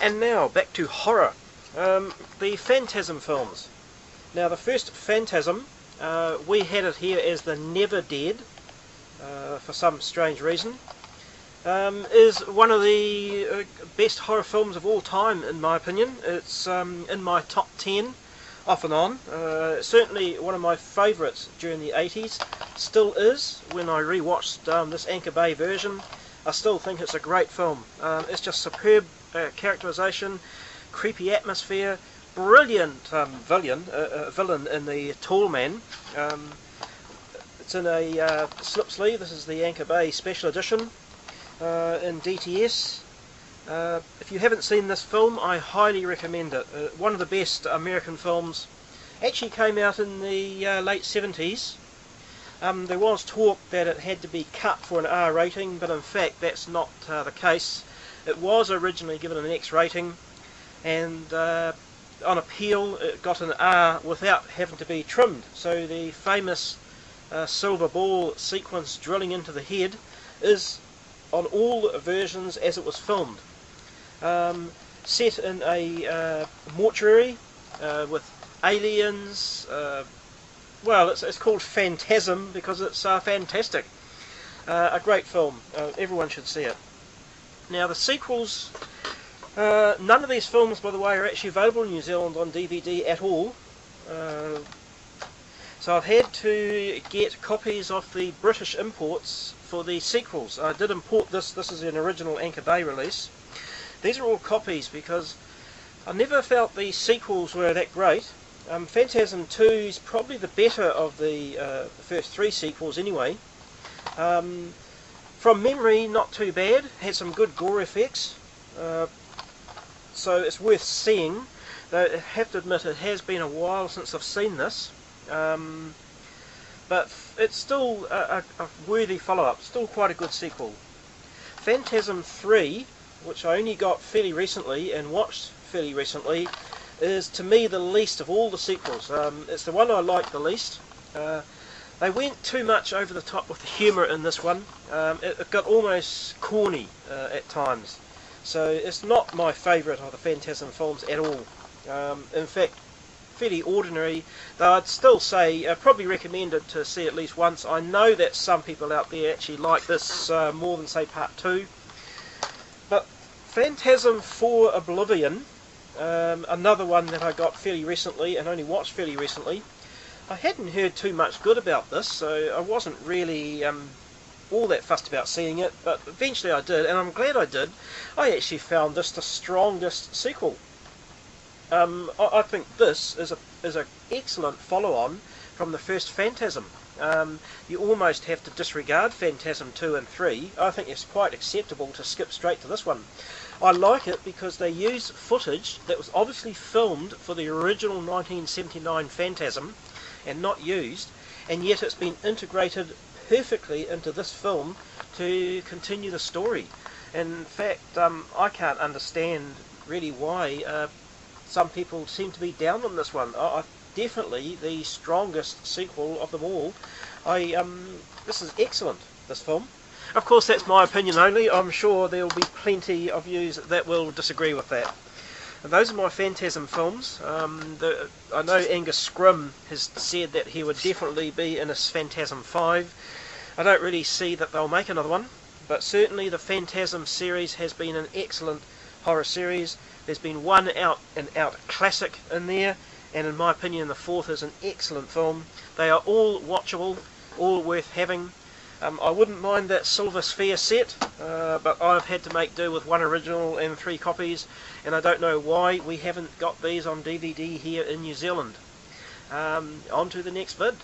And now back to horror. The Phantasm films. Now the first Phantasm, we had it here as the Never Dead, for some strange reason, is one of the best horror films of all time in my opinion. It's in my top 10 off and on. Certainly one of my favourites during the 80s, still is. When I rewatched this Anchor Bay version, I still think it's a great film. It's just superb characterisation, creepy atmosphere, brilliant villain in the Tall Man. It's in a slip sleeve. This is the Anchor Bay Special Edition in DTS. If you haven't seen this film, I highly recommend it. One of the best American films. Actually came out in the late 70s. There was talk that it had to be cut for an R rating, but in fact that's not the case. It was originally given an X rating, and on appeal it got an R without having to be trimmed. So the famous silver ball sequence drilling into the head is on all versions as it was filmed. Set in a mortuary with aliens. Well, it's called Phantasm because it's fantastic. A great film. Everyone should see it. Now the sequels, none of these films, by the way, are actually available in New Zealand on DVD at all. So I've had to get copies of the British imports for the sequels. I did import this. This is an original Anchor Bay release. These are all copies because I never felt the sequels were that great. Phantasm 2 is probably the better of the first three sequels anyway. From memory, not too bad. Had some good gore effects. So it's worth seeing. Though I have to admit it has been a while since I've seen this. But it's still a worthy follow-up. Still quite a good sequel. Phantasm 3, which I only got fairly recently and watched fairly recently, is to me the least of all the sequels. It's the one I like the least. They went too much over the top with the humour in this one. It got almost corny at times. So it's not my favourite of the Phantasm films at all. In fact, fairly ordinary, though I'd still say probably recommend it to see at least once. I know that some people out there actually like this more than say part 2. But Phantasm 4 Oblivion, another one that I got fairly recently and only watched fairly recently. I hadn't heard too much good about this, so I wasn't really all that fussed about seeing it, but eventually I did, and I'm glad I did. I actually found this the strongest sequel. I think this is an excellent follow-on from the first Phantasm. You almost have to disregard Phantasm 2 and 3. I think it's quite acceptable to skip straight to this one. I like it because they use footage that was obviously filmed for the original 1979 Phantasm and not used, and yet it's been integrated perfectly into this film to continue the story. In fact, I can't understand really why some people seem to be down on this one. Definitely the strongest sequel of them all. This is excellent, this film. Of course, that's my opinion only. I'm sure there will be plenty of you that will disagree with that. And those are my Phantasm films. I know Angus Scrim has said that he would definitely be in a Phantasm 5. I don't really see that they'll make another one, but certainly the Phantasm series has been an excellent horror series. There's been one out and out classic in there, and in my opinion the fourth is an excellent film. They are all watchable, all worth having. I wouldn't mind that Silver Sphere set, but I've had to make do with one original and 3 copies, and I don't know why we haven't got these on DVD here in New Zealand. On to the next vid.